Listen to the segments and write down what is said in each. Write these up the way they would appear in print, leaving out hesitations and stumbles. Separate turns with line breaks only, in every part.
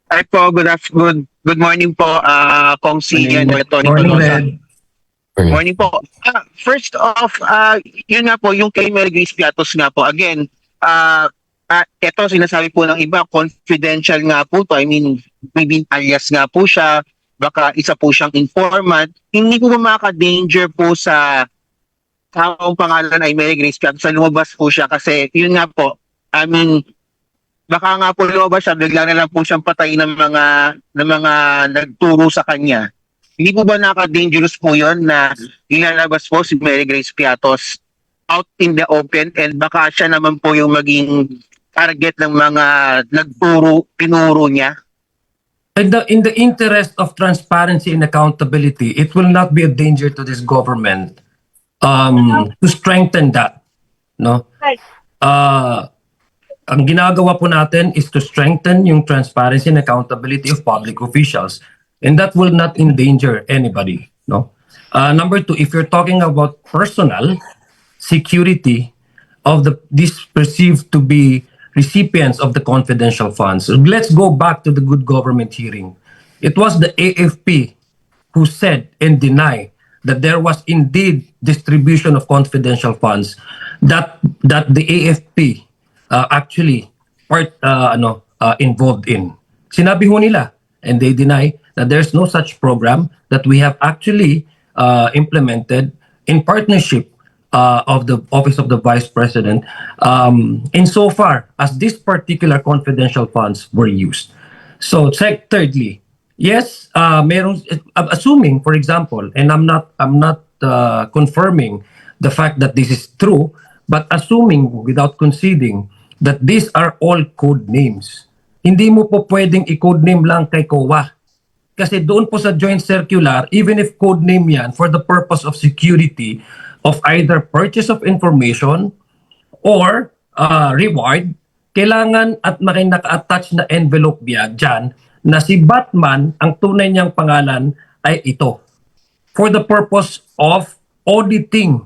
Hi po, good morning po, Kong si Tony
Morning,
Tolosa.
Red.
Morning po. First off, yun nga po, yung kay Mary Grace Piatos nga po, again, ito sinasabi po ng iba, confidential nga po to. I mean, maybe alias nga po siya, baka isa po siyang informant. Hindi po ba makaka-danger po sa taong pangalan ay Mary Grace Piatos sa lumabas po siya kasi yun nga po, I mean, baka nga po lumabas siya, bigla na lang po siyang patay ng mga nagturo sa kanya. Hindi po ba nakaka-dangerous po yun na ilalabas po si Mary Grace Piatos out in the open and baka siya naman po yung maging target ng mga pinuro niya?
In the interest of transparency and accountability, it will not be a danger to this government to strengthen that. No? Ang ginagawa po natin is to strengthen yung transparency and accountability of public officials. And that will not endanger anybody. No? Number two, if you're talking about personal security of these perceived to be recipients of the confidential funds, let's go back to the good government hearing. It was the AFP who said and denied that there was indeed distribution of confidential funds that the AFP actually involved in. Sinabi ho nila and they deny that there's no such program that we have actually implemented in partnership of the Office of the Vice President insofar as these particular confidential funds were used. So thirdly, yes, assuming, for example, and I'm not confirming the fact that this is true, but assuming without conceding that these are all code names. Hindi mo po pwedeng i-code name lang kay COA. Kasi doon po sa joint circular, even if code name yan for the purpose of security of either purchase of information or reward, kailangan at naka-attach na envelope dyan na si Batman, ang tunay niyang pangalan ay ito. For the purpose of auditing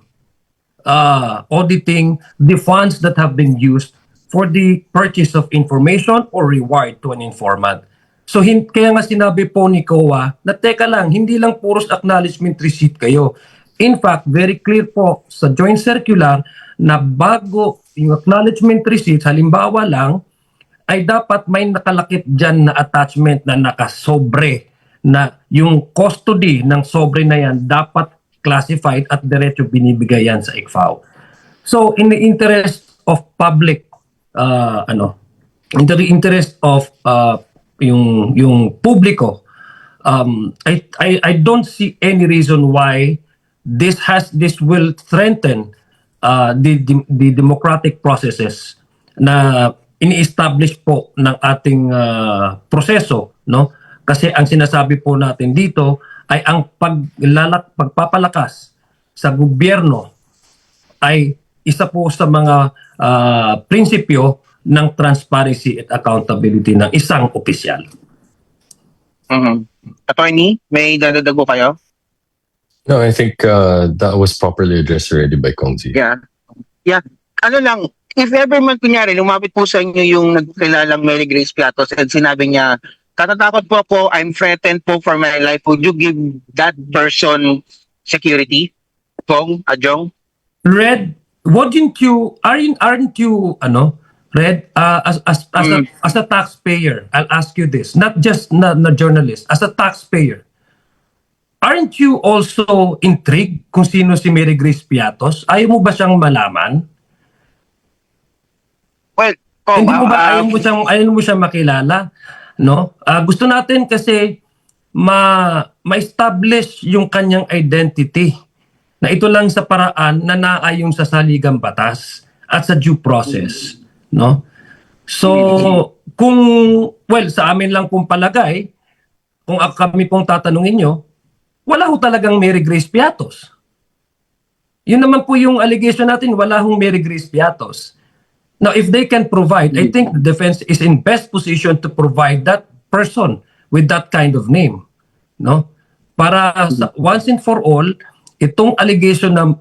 the funds that have been used for the purchase of information or reward to an informant. So kaya nga sinabi po ni COA na teka lang, hindi lang puros acknowledgement receipt kayo. In fact, very clear po sa joint circular na bago yung acknowledgement receipt, halimbawa lang, ay dapat may nakalakip dyan na attachment na nakasobre na yung custody ng sobre na yan dapat classified at diretso binibigay yan sa ICFAO. So in the interest of public in the interest of yung publiko, I don't see any reason why this will strengthen the democratic processes na ini-establish po ng ating proseso, no? Kasi ang sinasabi po natin dito ay ang pagpapalakas sa gobyerno ay isa po sa mga prinsipyo ng transparency at accountability ng isang opisyal.
Attorney, may dadagdag po kayo?
No, I think that was properly addressed already by Kongzi.
Yeah. Ano lang, if ever man kunyari, lumapit po sa inyo yung nagkilalang Mary Grace Piatos and sinabi niya, katatakot po ako, I'm threatened po for my life, would you give that person security? Kong, Ajong?
Red, aren't you Red, as a taxpayer, I'll ask you this, not just na journalist, as a taxpayer, aren't you also intrigued kung sino si Mary Grace Piatos? Ayaw mo ba siyang malaman?
Well,
Hindi mo ba ayaw mo siyang makilala? No? Gusto natin kasi ma-establish yung kanyang identity na ito lang sa paraan na naayon sa saligang batas at sa due process. No? So, sa amin lang pong palagay, kung kami pong tatanungin nyo, wala ho talagang Mary Grace Piatos. Yun naman po yung allegation natin, wala hong Mary Grace Piatos. Now, if they can provide, I think the defense is in best position to provide that person with that kind of name. No? Para once and for all, itong allegation na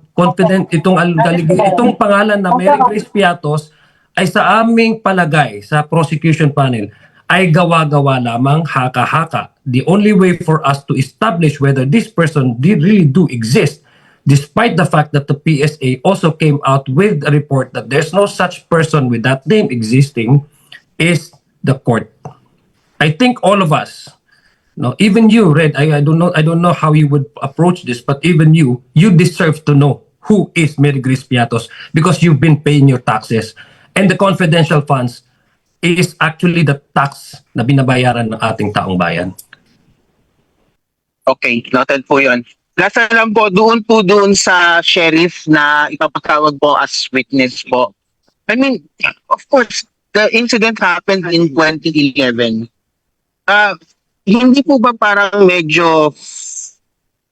itong pangalan na Mary Grace Piatos ay sa aming palagay sa prosecution panel ay gawa-gawa lamang, haka-haka. The only way for us to establish whether this person did really do exist, despite the fact that the PSA also came out with a report that there's no such person with that name existing, is the court. I think all of us, no, even you, Red, I don't know how you would approach this, but even you deserve to know who is Mary Grace Piatos because you've been paying your taxes. And the confidential funds is actually the tax na binabayaran ng ating taong bayan.
Okay, noted po yun. Last na lang po, doon sa sheriff na ipapatawag po as witness po. I mean, of course, the incident happened in 2011. Hindi po ba parang medyo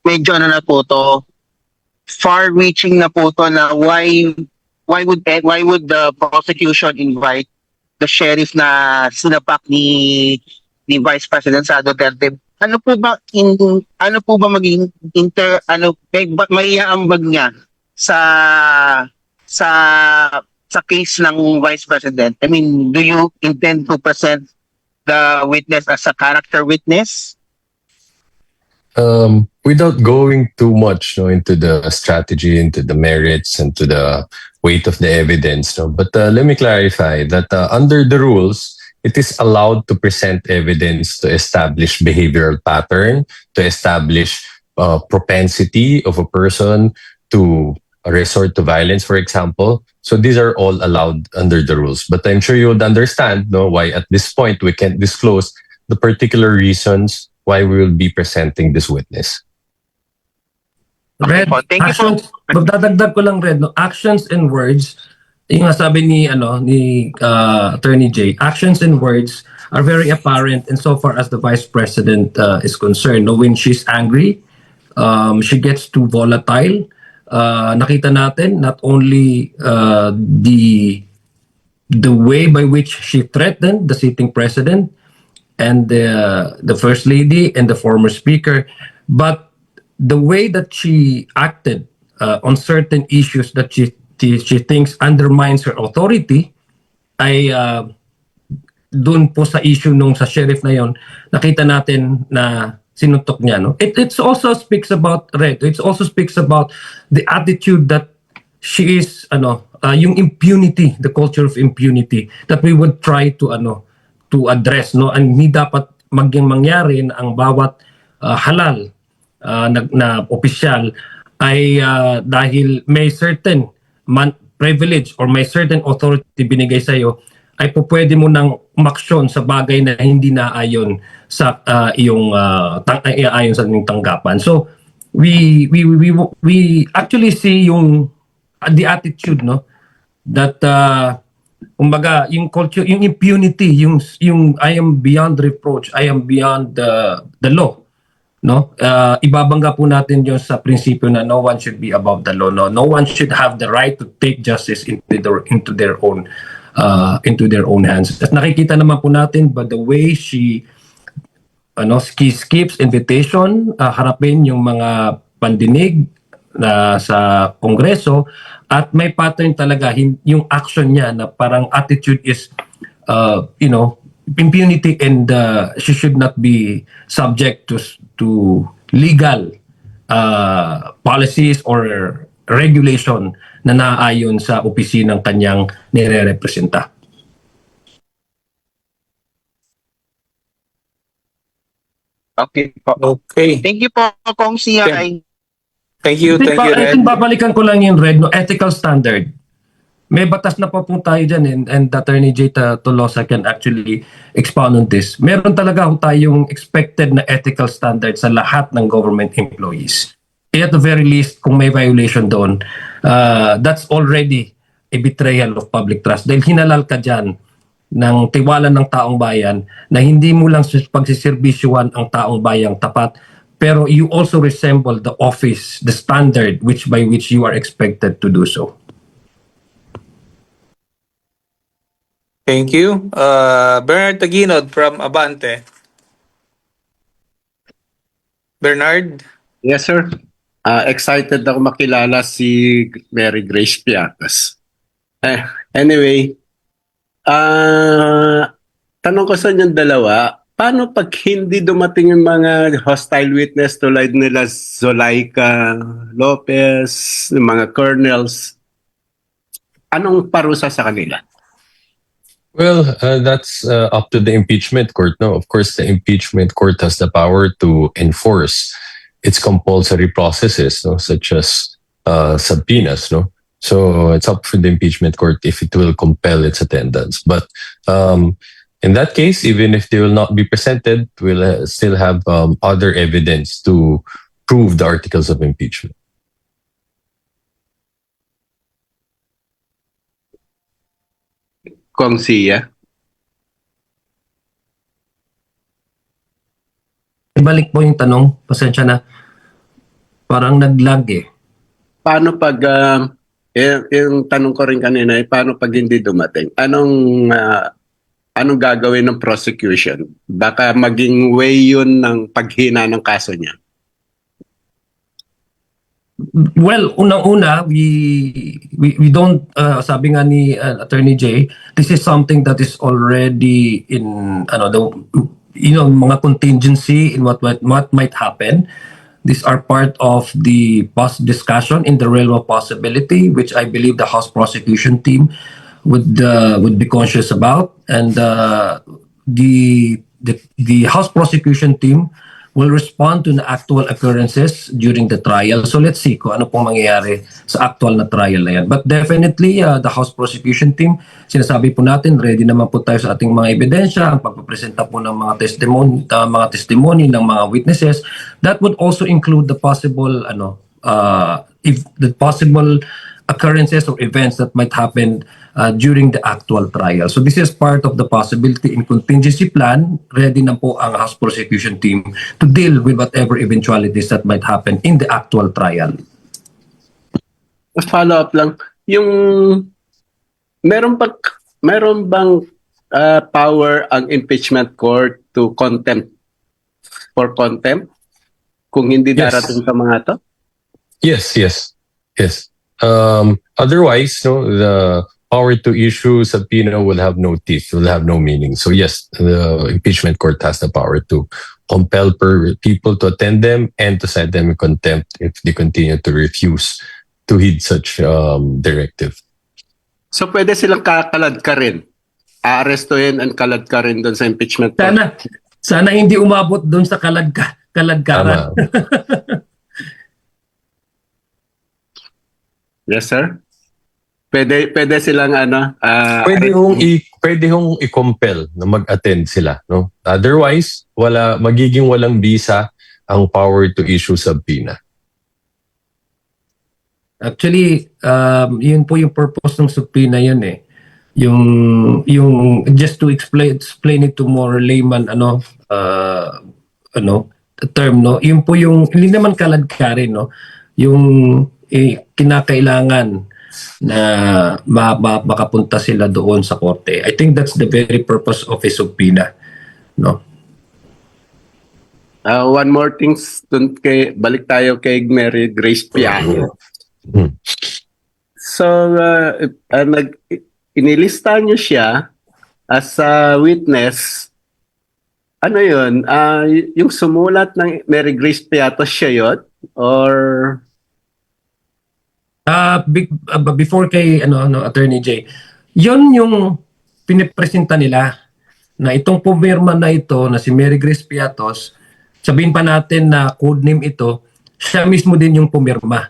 ano na po to, far-reaching na po to na why would the prosecution invite the sheriff na sinapak ni Vice President Sara Duterte? Ano po ba maging may iambag niya sa case ng Vice President? I mean, do you intend to present the witness as a character witness?
Without going too much into the strategy, into the merits, and to the weight of the evidence, but let me clarify that under the rules, it is allowed to present evidence to establish behavioral pattern, to establish propensity of a person to resort to violence, for example. So these are all allowed under the rules. But I'm sure you would understand why at this point we can't disclose the particular reasons why we will be presenting this witness.
Red,
Thank you po.
actions, magdadagdag ko lang, Red, no? Actions and words, yung nga sabi ni Attorney Jay, actions and words are very apparent insofar as the Vice President is concerned. No, when she's angry, she gets too volatile. Nakita natin not only the way by which she threatened the sitting president and the First Lady and the former Speaker, but the way that she acted on certain issues that she thinks undermines her authority ay dun po sa issue nung sa sheriff na yon, nakita natin na sinuntok niya. No? It also speaks about, Red, it also speaks about the attitude that she is, yung impunity, the culture of impunity that we would try to address. No? And hindi dapat mangyari na ang bawat halal na opisyal ay dahil may certain privilege or may certain authority binigay sa iyo, ay po pwede mo nang umaksyon sa bagay na hindi naayon sa ayon sa inyong tanggapan. So we actually see the attitude, no, that kumbaga yung culture, yung impunity, yung I am beyond reproach, I am beyond the law. No, ibabangga po natin 'yon sa prinsipyo na no one should be above the law. No one should have the right to take justice into their own hands. At nakikita naman po natin by the way she skips invitation, harapin yung mga pandinig na sa Kongreso, at may pattern talaga yung action niya na parang attitude is impunity, and she should not be subject to legal policies or regulation na naayon sa opisinang kanyang nire-representa.
Okay po.
Okay.
Thank you po, Kong CI.
Thank you,
I
Red.
think babalikan ko lang yung Red, no, ethical standard. May batas na po tayo dyan, and Attorney J. Tolosa can actually expound on this. Meron talaga tayong expected na ethical standard sa lahat ng government employees. At the very least, kung may violation doon, that's already a betrayal of public trust. Dahil hinalal ka dyan ng tiwala ng taong bayan na hindi mo lang pagsisirbisyuhan ang taong bayang tapat, pero you also resemble the office, the standard by which you are expected to do so.
Thank you. Bernard Taguinod from Abante. Bernard?
Yes, sir. Excited ako makilala si Mary Grace Piatos. Anyway, tanong ko sa inyong dalawa, paano pag hindi dumating yung mga hostile witness tulad nila Zolaika Lopez, yung mga colonels, anong parusa sa kanila?
Well, that's up to the impeachment court. No, of course, the impeachment court has the power to enforce its compulsory processes, no, such as subpoenas. No, so it's up for the impeachment court if it will compel its attendance. But in that case, even if they will not be presented, we'll still have other evidence to prove the articles of impeachment.
Kong Sia?
Ibalik po yung tanong, pasensya na. Parang nag-lag eh.
Paano pag, yung tanong ko rin kanina, paano pag hindi dumating? Anong gagawin ng prosecution? Baka maging way yun ng paghina ng kaso niya.
Well, unang-una, we don't, sabi nga ni Attorney Jay, this is something that is already in, mga contingency in what might happen. These are part of the discussion in the realm of possibility, which I believe the House prosecution team would be conscious about, and the House prosecution team will respond to the actual occurrences during the trial. So let's see kung ano pong mangyayari sa actual na trial na yan. But definitely, the House prosecution team, sinasabi po natin, ready naman po tayo sa ating mga ebidensya, ang pagpapresenta po ng mga testimony ng mga witnesses. That would also include the possible occurrences or events that might happen during the actual trial. So this is part of the possibility in contingency plan. Ready na po ang House prosecution team to deal with whatever eventualities that might happen in the actual trial.
Follow up lang, yung meron bang power ang impeachment court to contempt kung hindi
Yes.
darating sa mga to?
Yes. Otherwise, no, the power to issue subpoena will have no teeth, will have no meaning. So yes, the impeachment court has the power to compel people to attend them and to cite them in contempt if they continue to refuse to heed such directive.
So pwede silang kakalad ka rin. Aarestuhin and kalad ka rin doon sa impeachment court.
Sana hindi umabot doon sa kaladkaran.
Tama.
Yes, sir? Pwede silang
Pwede hong i-compel na mag-attend sila, no? Otherwise, magiging walang visa ang power to issue subpoena.
Actually, yun po yung purpose ng subpoena yun eh. Yung just to explain it to more layman term, no. Yun po yung hindi naman kaladkarin, no. Yung kinakailangan na makapunta sila doon sa korte. I think that's the very purpose of a subpoena, no.
one more thing, balik tayo kay Mary Grace Piano. So, inilista niyo siya as a witness. Ano yun? Yung sumulat ng Mary Grace Piatos siya yun? Or...
Before kay Attorney Jay, yon yung pinipresenta nila na itong pumirma na ito na si Mary Grace Piatos, sabihin pa natin na codename ito, siya mismo din yung pumirma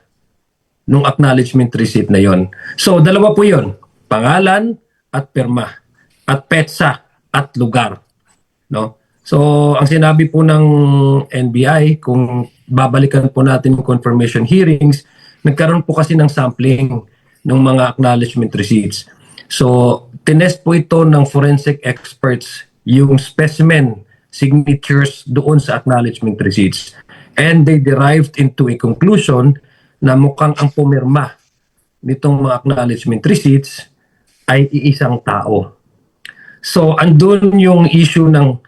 nung acknowledgement receipt na yon. So dalawa po yon, pangalan at pirma, at petsa at lugar, no? So ang sinabi po ng NBI, kung babalikan po natin yung confirmation hearings, nagkaroon po kasi ng sampling ng mga acknowledgement receipts. So, tinest po ito ng forensic experts yung specimen signatures doon sa acknowledgement receipts. And they derived into a conclusion na mukhang ang pumirma nitong mga acknowledgement receipts ay iisang tao. So, andun yung issue ng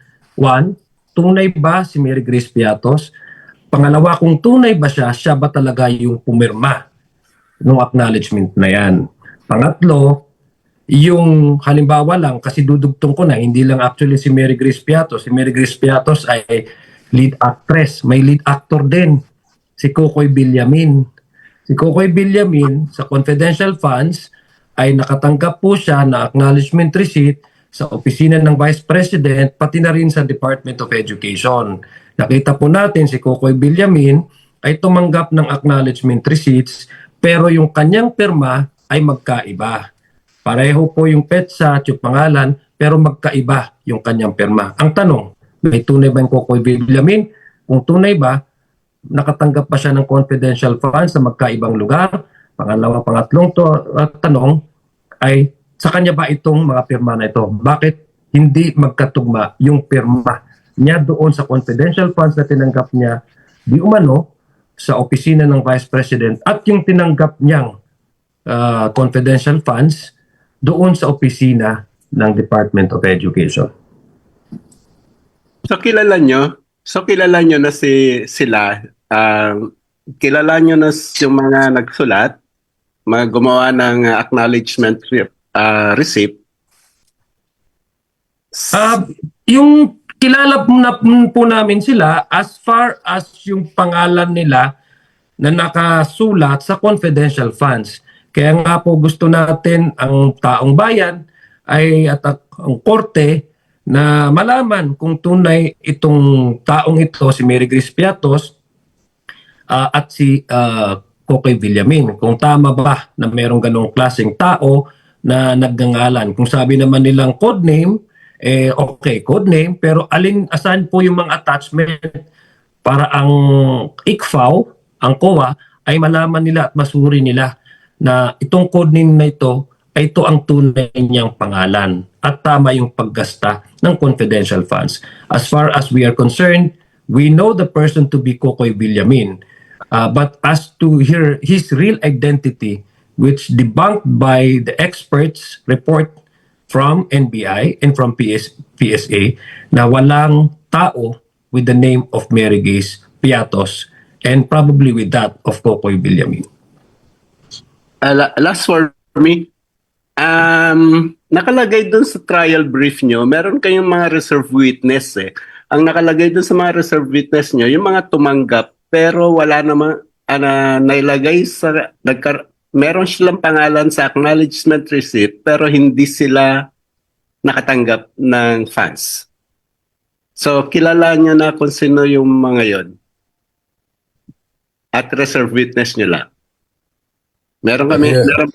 tunay ba si Mary Grace Piatos? Pangalawa, kung tunay ba siya ba talaga yung pumirma ng acknowledgement na yan? Pangatlo, yung halimbawa lang, kasi dudugtong ko na, hindi lang actually si Mary Grace Piatos. Si Mary Grace Piatos ay lead actress. May lead actor din, si Kokoy Villamin. Si Kokoy Villamin sa confidential funds ay nakatanggap po siya na acknowledgement receipt sa opisina ng Vice President pati na rin sa Department of Education. Nakita po natin si Kokoy Villamin ay tumanggap ng acknowledgement receipts pero yung kanyang pirma ay magkaiba. Pareho po yung petsa at yung pangalan pero magkaiba yung kanyang pirma. Ang tanong, may tunay ba yung Kokoy Villamin? Kung tunay ba, nakatanggap pa siya ng confidential funds sa magkaibang lugar? Pangalawa, pangatlong tanong ay sa kanya ba itong mga pirma na ito? Bakit hindi magkatugma yung pirma niya doon sa confidential funds na tinanggap niya di umano sa opisina ng Vice President at yung tinanggap niyang confidential funds doon sa opisina ng Department of Education?
So kilala nyo na sila, kilala nyo na yung mga nagsulat, mga gumawa ng acknowledgement receipt.
Yung kilala po namin sila as far as yung pangalan nila na nakasulat sa confidential funds. Kaya nga po gusto natin ang taong bayan at ang korte na malaman kung tunay itong taong ito, si Mary Grace Piatos at si Kokoy Villamin. Kung tama ba na merong ganong klaseng tao na nagngangalan. Kung sabi naman nilang codename, okay, codename, pero asan po yung mga attachment para ang ICFAO, ang COA, ay malaman nila at masuri nila na itong codename na ito ay ito ang tunay niyang pangalan at tama yung paggasta ng confidential funds. As far as we are concerned, we know the person to be Kokoy Villamin. But as to his real identity, which debunked by the experts report from NBI and from PSA, na walang tao with the name of Mary Grace Piatos and probably with that of Kokoy Villamin.
Last for me, nakalagay dun sa trial brief nyo, meron kayong mga reserve witness eh. Ang nakalagay dun sa mga reserve witness nyo, yung mga tumanggap, pero wala namang nailagay sa, meron silang pangalan sa acknowledgement receipt, pero hindi sila nakatanggap ng funds. So, kilala nyo na kung sino yung mga yon at reserve witness nyo lang. Meron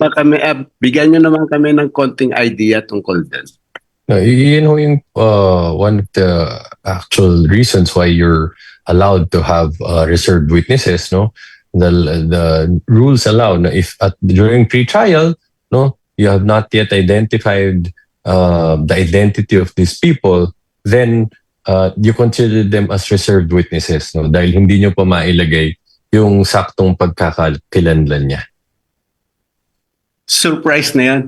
pa kami, bigyan nyo naman kami ng konting idea tungkol din.
No, yun ho yung one of the actual reasons why you're allowed to have reserved witnesses, no? The rules allow na if during pre-trial, no, you have not yet identified the identity of these people, then you consider them as reserved witnesses, no? Dahil hindi nyo pa mailagay yung saktong pagkakakilanlan niya.
Surprise na yan.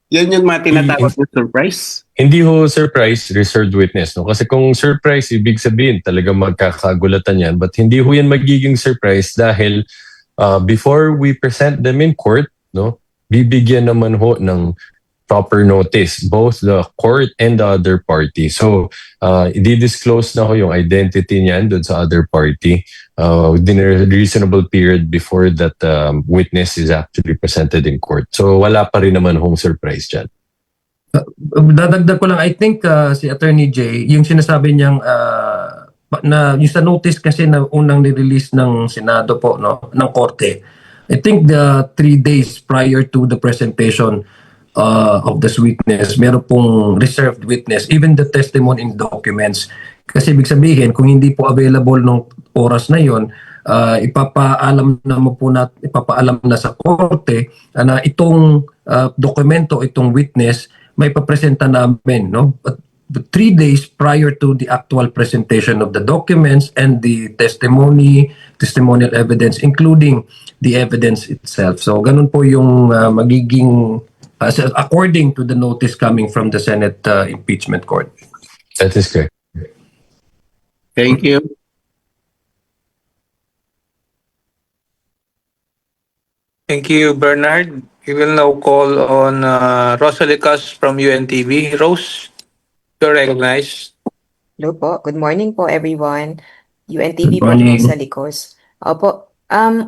Yan yung mga tinatawag na surprise?
Hindi ho surprise, reserved witness. No? Kasi kung surprise, ibig sabihin talagang magkakagulatan yan. But hindi ho yan magiging surprise dahil before we present them in court, no, bibigyan naman ho ng proper notice, both the court and the other party. So, i-disclose na ho yung identity niyan doon sa other party within a reasonable period before that witness is actually presented in court. So, wala pa rin naman hong surprise dyan.
Dadagdag ko lang, I think si Attorney Jay, yung sinasabi niyang na yung sa notice kasi na unang ni-release ng Senado po, no, ng korte. I think the 3 days prior to the presentation of this witness, meron pong reserved witness, even the testimony in documents. Kasi ibig sabihin, kung hindi po available nung oras na yon, ipapaalam na sa korte na itong dokumento, itong witness, may papresenta namin, no? But 3 days prior to the actual presentation of the documents and the testimonial evidence, including the evidence itself. So, ganun po yung magiging according to the notice coming from the Senate Impeachment Court.
That is correct.
Thank you.
Thank you, Bernard. We will now call on Rosa Licas from UNTV. Rose, you're recognized.
Hello po. Good morning po, everyone.
Good
UNTV po,
morning.
Rosa Licos. Opo.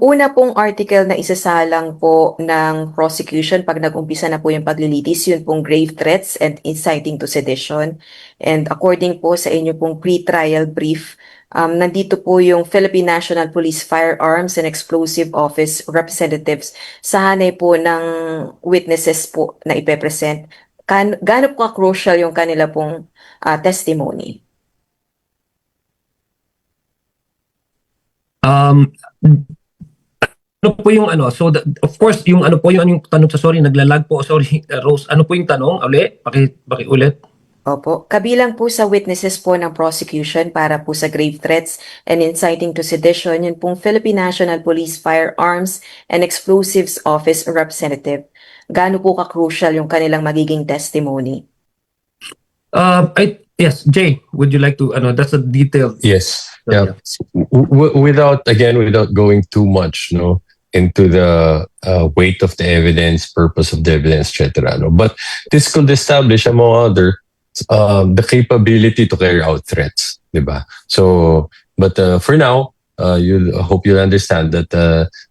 Una pong article na isasalang po ng prosecution pag nag-umpisa na po yung paglilitis, yun pong grave threats and inciting to sedition. And according po sa inyo pong pre-trial brief, nandito po yung Philippine National Police Firearms and Explosive Office representatives sa hanay po ng witnesses po na ipepresent. Gaano po ka-crucial yung kanila pong testimony?
Ano po yung ano? So, of course, yung ano po yung tanong sa sorry, naglalag po. Sorry, Rose. Ano po yung tanong? Uli? Ulit.
Opo. Kabilang po sa witnesses po ng prosecution para po sa grave threats and inciting to sedition, yun pong Philippine National Police Firearms and Explosives Office representative. Gaano po ka-crucial yung kanilang magiging testimony?
Yes, Jay, would you like to, that's a detailed.
Yes. Yeah. Without going too much, into the weight of the evidence, purpose of the evidence, etc. But this could establish, among other, the capability to carry out threats, diba? So, but for now, I hope you'll understand that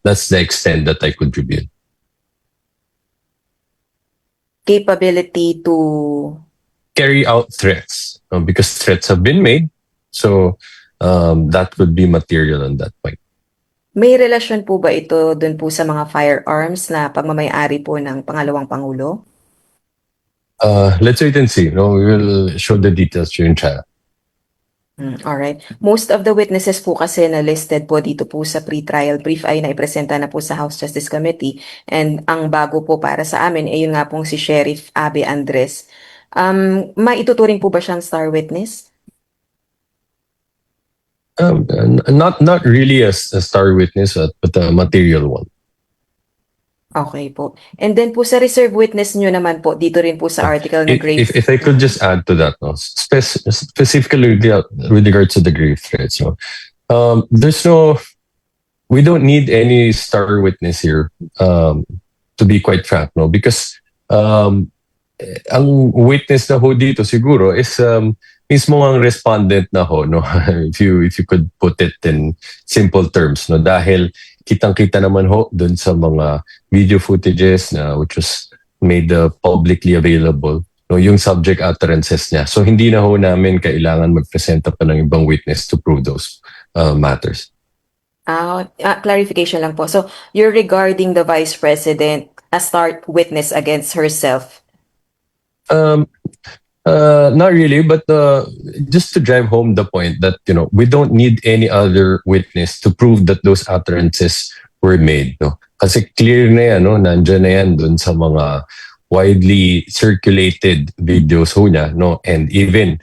that's the extent that I could reveal.
Capability to
Carry out threats, because threats have been made. So that would be material on that point.
may relasyon po ba ito dun po sa mga firearms na pagmamay-ari po ng pangalawang pangulo?
Let's wait and see. We will show the details during trial.
All right. Most of the witnesses po kasi na listed po dito po sa pre-trial brief ay naipresenta na po sa House Justice Committee, and ang bago po para sa amin ay yun nga pong si Sheriff Abe Andres. Maituturing po ba siyang star witness?
Not really a star witness, but a material one.
Okay po. And then po sa reserve witness nyo naman po, dito rin po sa article na grave.
If I could just add to that, specifically with regards to the grave threats, we don't need any star witness here, to be quite frank, because ang witness na ho dito siguro is mismo ang respondent na ho, if you could put it in simple terms, dahil kitang-kita naman ho dun sa mga video footages na which was made publicly available, yung subject utterances niya. So hindi na ho namin kailangan magpresenta pa ng ibang witness to prove those matters.
Clarification lang po. So you're regarding the Vice President as star witness against herself?
Not really, but just to drive home the point that we don't need any other witness to prove that those utterances were made. Kasi clear na yan, nandyan na yan dun sa mga widely circulated videos ho niya, and even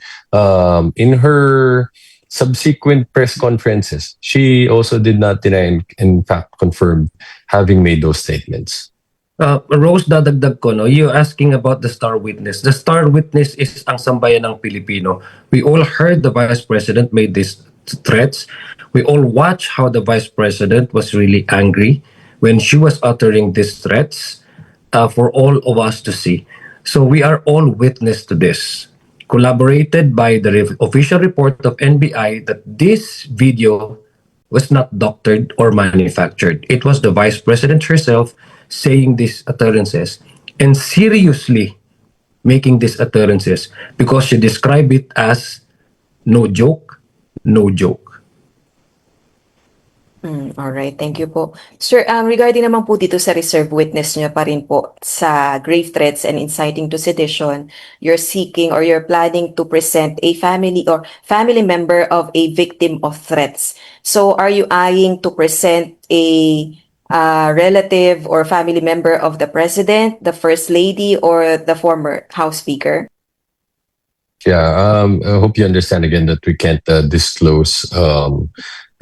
in her subsequent press conferences, she also did not deny and in fact confirmed having made those statements.
Rose, dadagdag ko, you're asking about the star witness. The star witness is ang sambayan ng Pilipino. We all heard the Vice President made these threats. We all watched how the Vice President was really angry when she was uttering these threats for all of us to see. So we are all witness to this. Collaborated by the official report of NBI that this video was not doctored or manufactured. It was the Vice President herself saying these utterances and seriously making these utterances because she described it as no joke, no joke.
All right, thank you po. Sir, regarding naman po dito sa reserve witness nyo pa rin po sa grave threats and inciting to sedition, you're seeking or you're planning to present a family or family member of a victim of threats. So are you eyeing to present a relative or family member of the President, the First Lady, or the former House Speaker?
Yeah, I hope you understand again that we can't disclose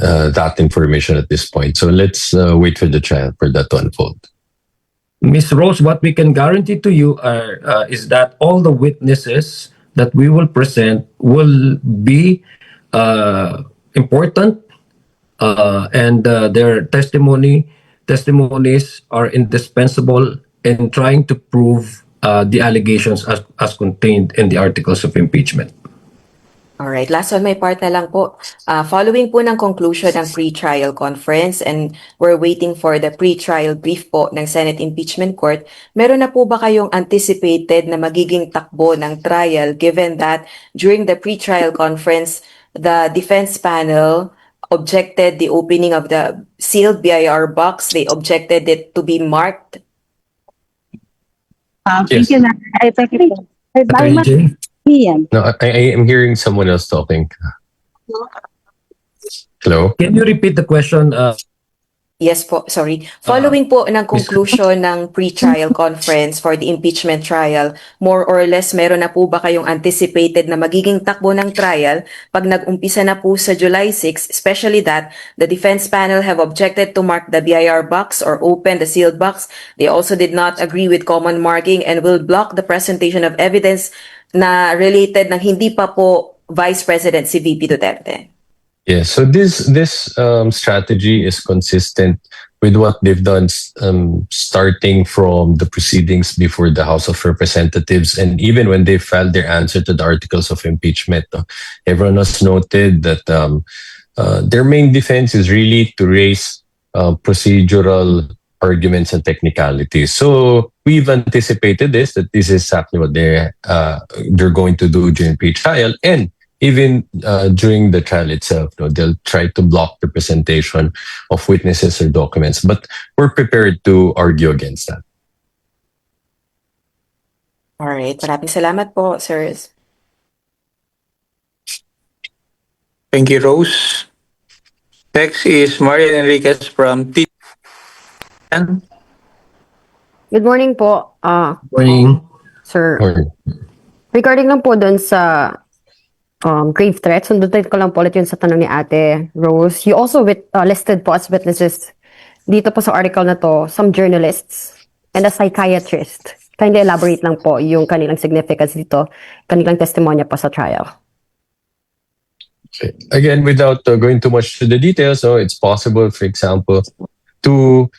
that information at this point. So let's wait for the trial for that to unfold.
Ms. Rose, what we can guarantee to you is that all the witnesses that we will present will be important and their testimonies are indispensable and trying to prove the allegations as contained in the articles of impeachment.
Alright, last on my part na lang po. Following po ng conclusion ng pre-trial conference and we're waiting for the pre-trial brief po ng Senate Impeachment Court, meron na po ba kayong anticipated na magiging takbo ng trial given that during the pre-trial conference, the defense panel objected the opening of the sealed BIR box. They objected it to be marked.
Yes.
Thank you, I thank you.
Attorney Jay?
Ian.
No, I am hearing someone else talking. Hello?
Can you repeat the question?
Yes po, sorry. Following po ng conclusion ng pre-trial conference for the impeachment trial, more or less meron na po ba kayong anticipated na magiging takbo ng trial pag nag-umpisa na po sa July 6, especially that the defense panel have objected to mark the BIR box or open the sealed box. They also did not agree with common marking and will block the presentation of evidence na related ng hindi pa po Vice President si VP Duterte.
Yeah, so this strategy is consistent with what they've done starting from the proceedings before the House of Representatives and even when they filed their answer to the articles of impeachment. Everyone has noted that their main defense is really to raise procedural arguments and technicalities. So we've anticipated that this is exactly what they're going to do during pre-trial, and even during the trial itself, they'll try to block the presentation of witnesses or documents. But we're prepared to argue against that.
Alright, maraming salamat po, sirs.
Thank you, Rose. Next is Marian Enriquez from TVN.
Good morning po,
Morning.
sir.
Or,
Regarding lang po doon sa grave threats, sundutin ko lang po ulit yun sa tanong ni Ate Rose. You also listed po as witnesses dito po sa article na to, some journalists and a psychiatrist. Kindly elaborate lang po yung kanilang significance dito, kanilang testimonya po sa trial.
again, without going too much to the details, it's possible, for example, to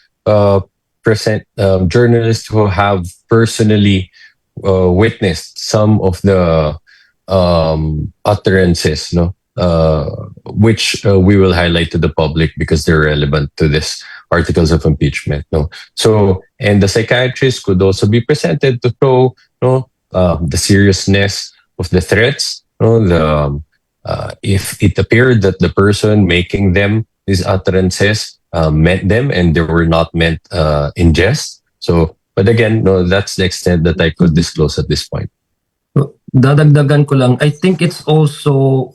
present journalists who have personally witnessed some of the utterances, which we will highlight to the public because they're relevant to this articles of impeachment. So, and the psychiatrist could also be presented to show the seriousness of the threats. If it appeared that the person making them these utterances meant them and they were not meant in jest. So, but again, that's the extent that I could disclose at this point.
Dadagdagan ko lang, I think it's also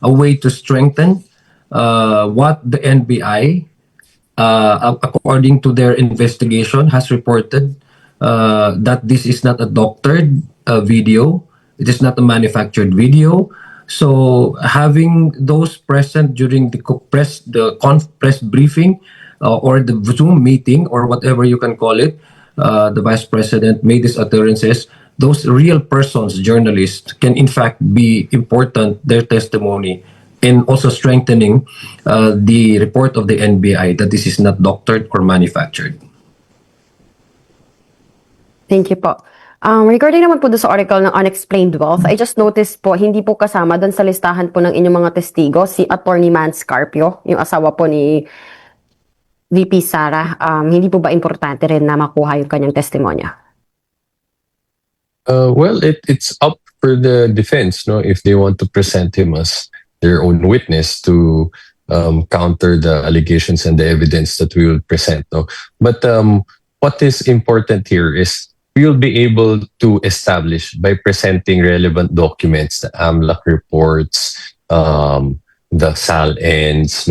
a way to strengthen what the NBI, according to their investigation, has reported that this is not a doctored video. It is not a manufactured video. So having those present during the press briefing or the Zoom meeting or whatever you can call it, the Vice President made these utterances. Those real persons, journalists, can in fact be important, their testimony, and also strengthening the report of the NBI that this is not doctored or manufactured.
Thank you po. Regarding naman po doon sa article ng Unexplained Wealth, I just noticed po, hindi po kasama doon sa listahan po ng inyong mga testigo, si Attorney Man Scarpio, yung asawa po ni VP Sara. Hindi po ba importante rin na makuha yung kanyang testimonya?
Well, it's up for the defense, if they want to present him as their own witness to counter the allegations and the evidence that we will present. But what is important here is we'll be able to establish by presenting relevant documents, the AMLAC reports, the SAL-ends,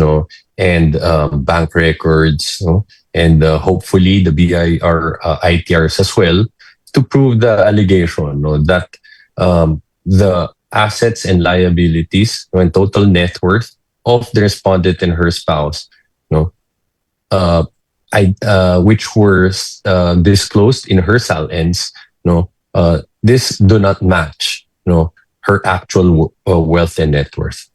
and bank records, and hopefully the BIR ITRs as well, to prove the allegation that the assets and liabilities and total net worth of the respondent and her spouse, which were disclosed in her SAL-ends, this do not match her actual wealth and net worth.